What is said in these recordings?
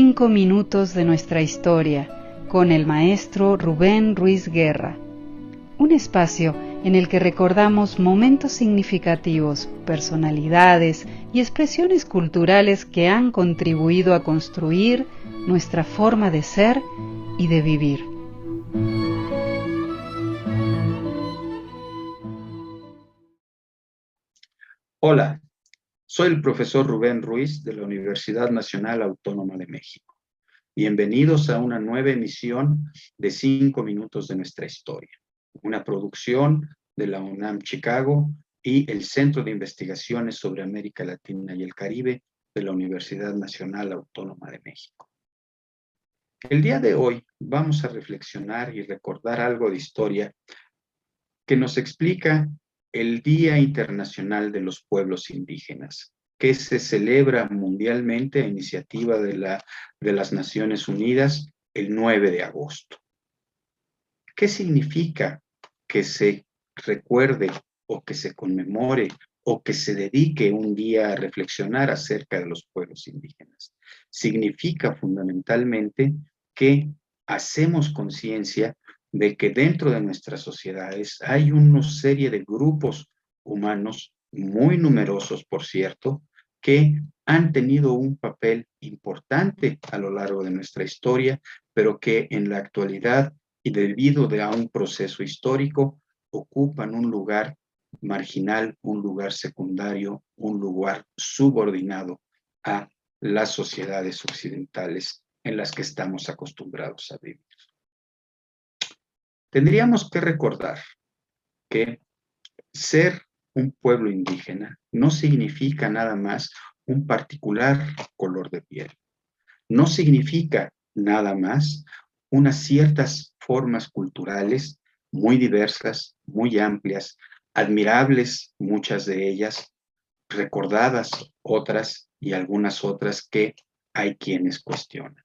5 minutos de nuestra historia con el maestro Rubén Ruiz Guerra. Un espacio en el que recordamos momentos significativos, personalidades y expresiones culturales que han contribuido a construir nuestra forma de ser y de vivir. Hola, soy el profesor Rubén Ruiz de la Universidad Nacional Autónoma de México. Bienvenidos a una nueva emisión de 5 minutos de nuestra historia, una producción de la UNAM Chicago y el Centro de Investigaciones sobre América Latina y el Caribe de la Universidad Nacional Autónoma de México. El día de hoy vamos a reflexionar y recordar algo de historia que nos explica el Día Internacional de los Pueblos Indígenas, que se celebra mundialmente a iniciativa de las Naciones Unidas el 9 de agosto. ¿Qué significa que se recuerde o que se conmemore o que se dedique un día a reflexionar acerca de los pueblos indígenas? Significa fundamentalmente que hacemos conciencia de que dentro de nuestras sociedades hay una serie de grupos humanos muy numerosos, por cierto, que han tenido un papel importante a lo largo de nuestra historia, pero que en la actualidad y debido a un proceso histórico ocupan un lugar marginal, un lugar secundario, un lugar subordinado a las sociedades occidentales en las que estamos acostumbrados a vivir. Tendríamos que recordar que ser un pueblo indígena no significa nada más un particular color de piel. No significa nada más unas ciertas formas culturales muy diversas, muy amplias, admirables muchas de ellas, recordadas otras y algunas otras que hay quienes cuestionan.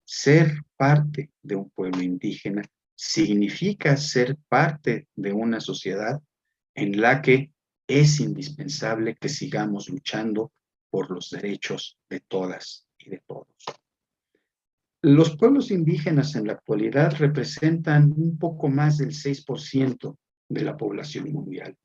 Ser parte de un pueblo indígena significa ser parte de una sociedad en la que es indispensable que sigamos luchando por los derechos de todas y de todos. Los pueblos indígenas en la actualidad representan un poco más del 6% de la población mundial.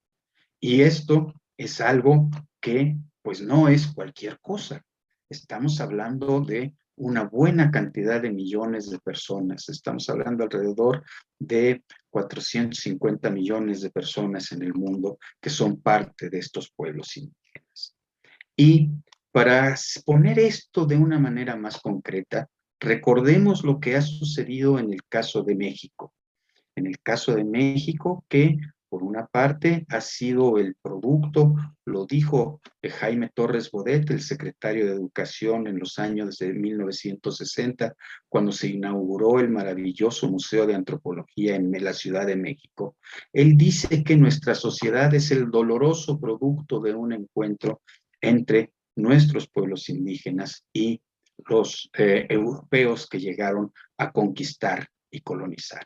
Y esto es algo que pues no es cualquier cosa. Estamos hablando de una buena cantidad de millones de personas. Estamos hablando alrededor de 450 millones de personas en el mundo que son parte de estos pueblos indígenas. Y para poner esto de una manera más concreta, recordemos lo que ha sucedido en el caso de México. En el caso de México, que por una parte ha sido el producto, lo dijo Jaime Torres Bodet, el secretario de Educación en los años de 1960, cuando se inauguró el maravilloso Museo de Antropología en la Ciudad de México. Él dice que nuestra sociedad es el doloroso producto de un encuentro entre nuestros pueblos indígenas y los europeos que llegaron a conquistar y colonizar.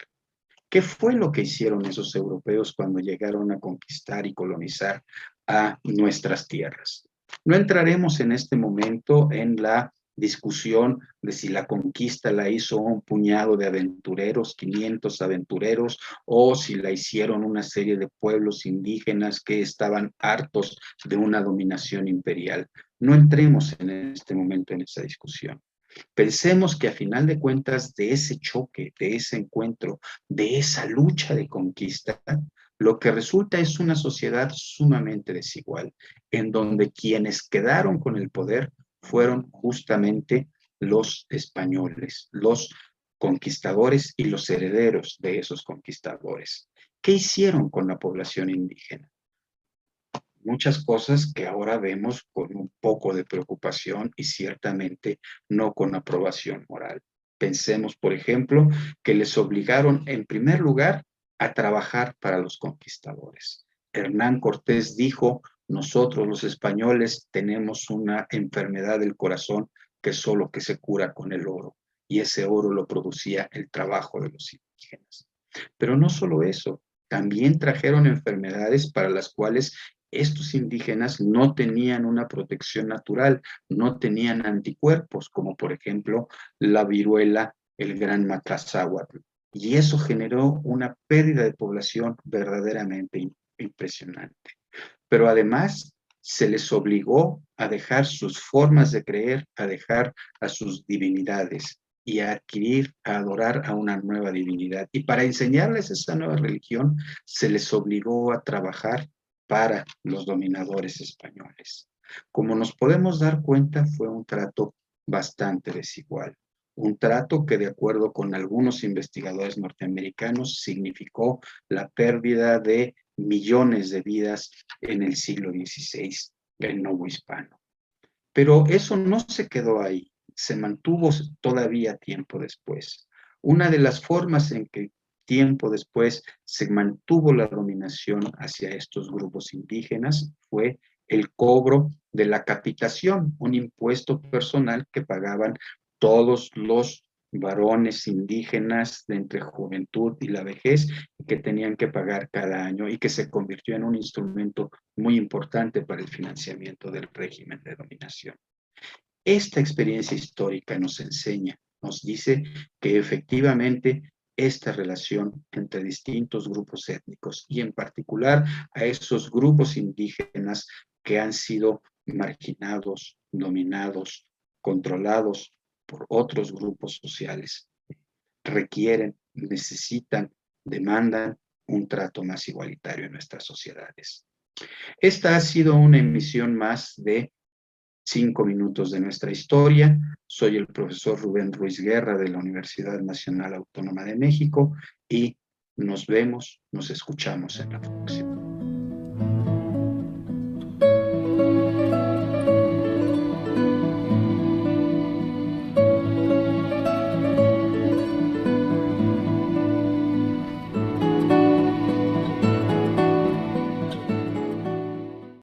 ¿Qué fue lo que hicieron esos europeos cuando llegaron a conquistar y colonizar a nuestras tierras? No entraremos en este momento en la discusión de si la conquista la hizo un puñado de aventureros, 500 aventureros, o si la hicieron una serie de pueblos indígenas que estaban hartos de una dominación imperial. No entremos en este momento en esa discusión. Pensemos que a final de cuentas de ese choque, de ese encuentro, de esa lucha de conquista, lo que resulta es una sociedad sumamente desigual, en donde quienes quedaron con el poder fueron justamente los españoles, los conquistadores y los herederos de esos conquistadores. ¿Qué hicieron con la población indígena? Muchas cosas que ahora vemos con un poco de preocupación y ciertamente no con aprobación moral. Pensemos, por ejemplo, que les obligaron en primer lugar a trabajar para los conquistadores. Hernán Cortés dijo, nosotros los españoles tenemos una enfermedad del corazón que solo que se cura con el oro, y ese oro lo producía el trabajo de los indígenas. Pero no solo eso, también trajeron enfermedades para las cuales estos indígenas no tenían una protección natural, no tenían anticuerpos, como por ejemplo la viruela, el gran macazáhuatl. Y eso generó una pérdida de población verdaderamente impresionante. Pero además se les obligó a dejar sus formas de creer, a dejar a sus divinidades y a adquirir, a adorar a una nueva divinidad. Y para enseñarles esa nueva religión, se les obligó a trabajar para los dominadores españoles. Como nos podemos dar cuenta, fue un trato bastante desigual. Un trato que, de acuerdo con algunos investigadores norteamericanos, significó la pérdida de millones de vidas en el siglo XVI, el novo hispano. Pero eso no se quedó ahí, se mantuvo todavía tiempo después. Una de las formas en que tiempo después se mantuvo la dominación hacia estos grupos indígenas fue el cobro de la capitación, un impuesto personal que pagaban todos los varones indígenas de entre juventud y la vejez, que tenían que pagar cada año y que se convirtió en un instrumento muy importante para el financiamiento del régimen de dominación. Esta experiencia histórica nos enseña, nos dice que efectivamente esta relación entre distintos grupos étnicos y en particular a esos grupos indígenas que han sido marginados, dominados, controlados por otros grupos sociales, requieren, necesitan, demandan un trato más igualitario en nuestras sociedades. Esta ha sido una emisión más de 5 minutos de nuestra historia. Soy el profesor Rubén Ruiz Guerra de la Universidad Nacional Autónoma de México y nos vemos, nos escuchamos en la próxima.